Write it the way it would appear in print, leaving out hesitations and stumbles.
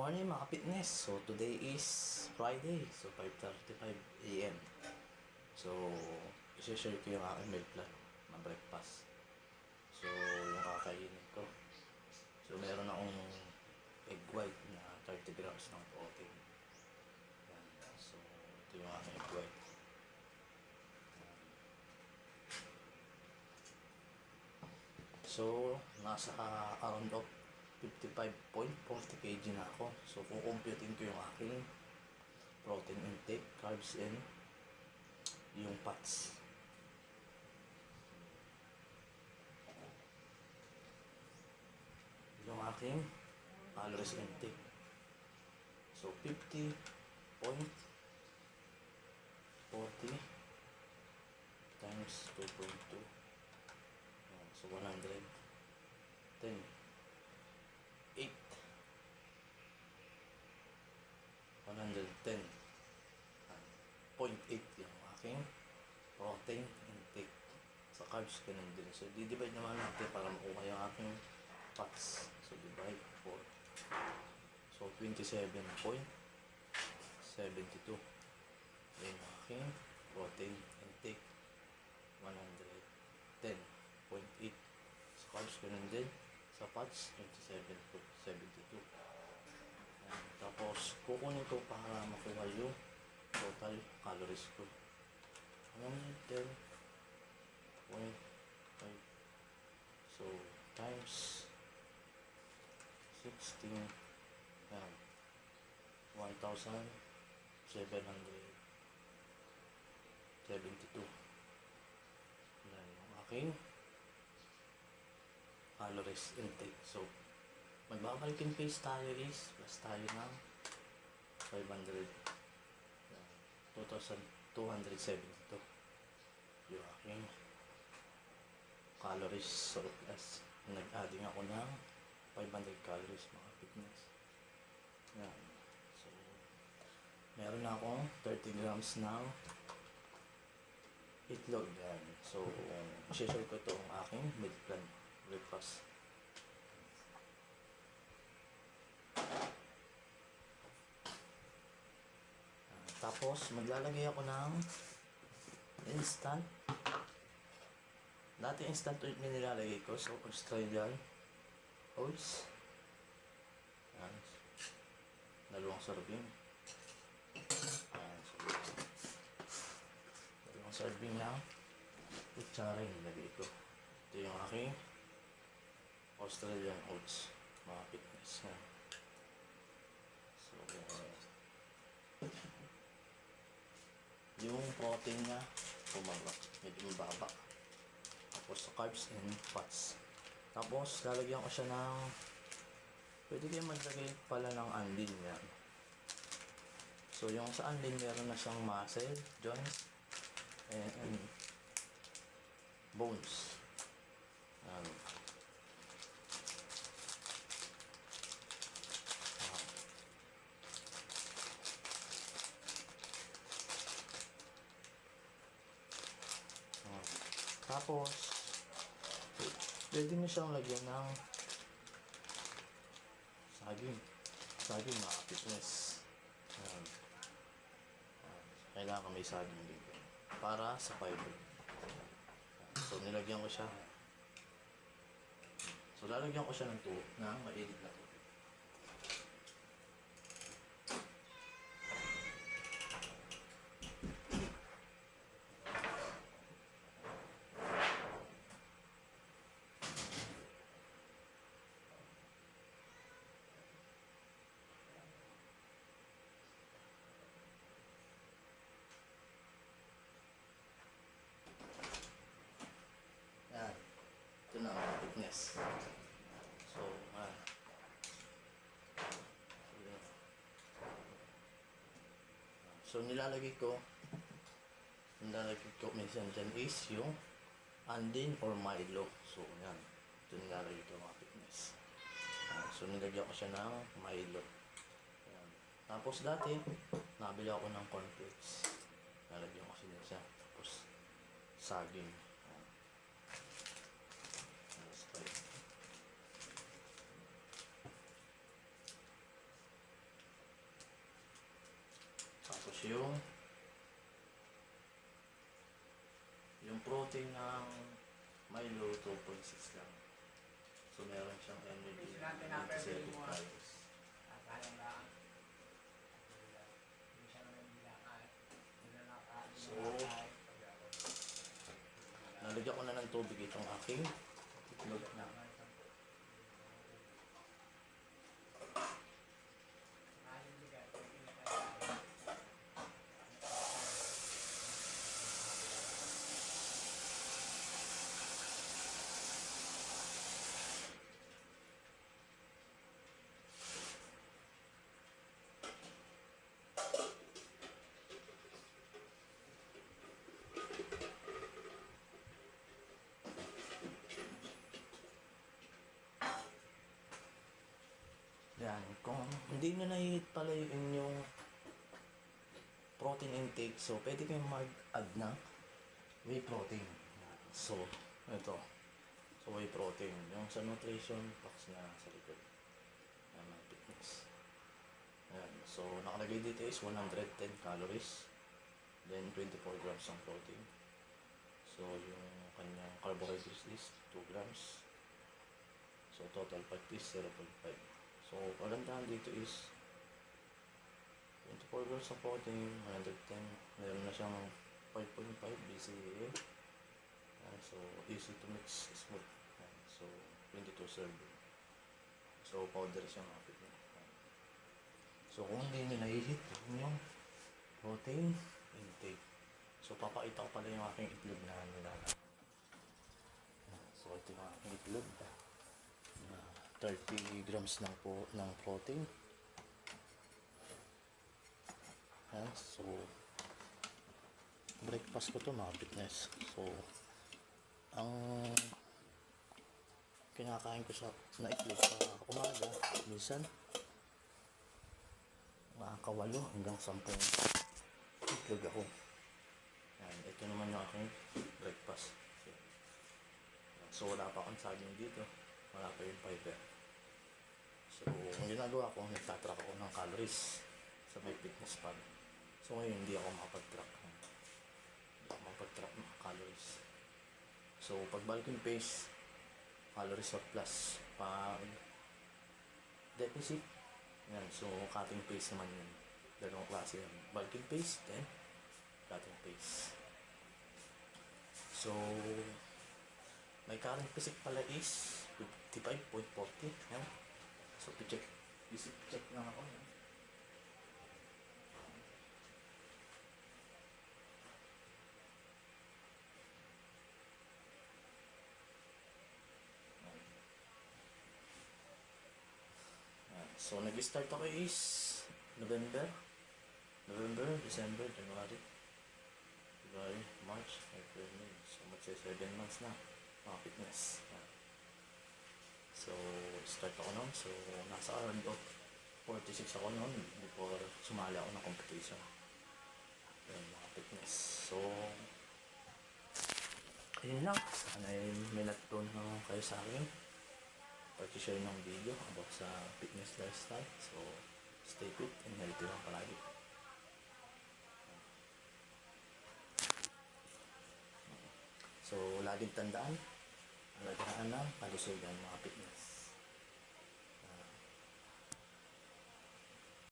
Morning mga fitness. So today is Friday. So 5:35 AM. So i-share ko yung aking meal plan na breakfast. So yung kakainin ko. So meron akong egg white na 30 grams ng protein. Yan. So ito yung aking egg white. So nasa around of 55.40 kg na ako. So kukumputin ko yung aking protein intake, carbs, and yung fats. Yung aking calories intake. So 50.40 times 2.2. So 110. 8 110.8 yung aking protein intake. Sa carbs ganun din. So di-divide naman natin para makuha yung aking fats. So divide 4. So 27.72 yung aking protein intake. 110.8 sa carbs ganun din. Sa fats 27.72. Tapos kukunin ko para makuha yung total calories ko. 110.5. So times 16. Yan. 1,772. Yan yung aking calories intake. So magbabalikin pace tayo is plus tayo ng 500. 2,272 yung aking calories. So plus nag-adding ako ng 500 calories mga fitness. Yan. So meron akong 30 grams ng itlog. Yan. So i-share ko itong aking meal plan breakfast. Tapos maglalagay ako ng instant. Dati instant oat na nilalagay ko. So Australian oats. Yan. Dalawang serving. Yan. So, dalawang serving lang. Kutsara yung nilagay ko. Ito yung aking Australian oats mga fitness. Yan. So yung protein niya bumaba, medyo mababa. Tapos sa carbs and fats. Tapos lalagyan ko siya ng, pwede kayo maglagay pala ng andin yan. So yung sa andin meron na siyang muscle, joints, and bones. Yan. Tapos pwede nyo siyang lagyan ng saging mga fitness. Kailangan may saging dito para sa fiber. So nilagyan ko siya. So lalagyan ko siya ng mainit na tubig. Yan. Ito na ang fitness. So, So, nilalagay ko minsan dyan is yung andin or Milo. So, yan. Ito nilalagay ko mga fitness. So, nilagyan ko siya ng Milo. Yan. Tapos, dati, nabili ako ng cornflakes. Nalagyan ko siya. Tapos, saging. yung protein ng Milo 2.6 lang. So meron siyang energy 97 calories. So nalagyan ko na ng tubig itong aking itlog na. Yan, kung hindi nyo na-hit pala yung inyong protein intake, so pwede kayong mag-add ng whey protein. So, ito. So, whey protein. Yung sa nutrition box na sa likod. Yan, mga fitness. Yan. So, nakalagay dito is 110 calories. Then, 24 grams ng protein. So, yung kanyang carbohydrates is 2 grams. So, total fat is 0.5. So, kagandahan dito is 24 grams of protein, 110. Meron na siyang 5.5 BCAA. So, easy to mix, smooth. So, 22 serving. So, powder siyang kapit niya. So, kung hindi nyo nahihit yung protein intake. So, papakita ko pala yung aking itlog na nilalagay. So, ito yung aking itlog. 30 grams ng protein. Yan, so breakfast ko to mga fitness. So ang kinakain ko na itlog sa umaga, minsan makaka 8 hanggang 10 itlog ako. Yan, ito naman yung aking breakfast. So wala pa akong saging dito, wala pa yung fiber. So, ang ginagawa ko, nagtatrack ako ng calories sa may fitness pad. So, ngayon hindi ako makapag-track. Hindi ako makapag-track ng calories. So, pag bulking pace, calories surplus. Pag deficit, yan. So, cutting pace naman yun. Dalawang klase yan. Bulking pace, then cutting pace. So, my current physique pala is 55.40. Yan. So, check lang ako. Yan. So, nag-start ako is November, December, January, February, March, April, May. So, magsa 7 months na mga fitness. Yan. So, start ako noon. So, nasa round of 46 ako noon before sumali ako ng competition. Yan, mga fitness. So, ayun lang. Sana may natutunan kayo sa akin. Pag-share ng video about sa fitness lifestyle. So, stay fit and healthy lang palagi. So, laging tandaan, alagaan ng kalusugan mga fitness.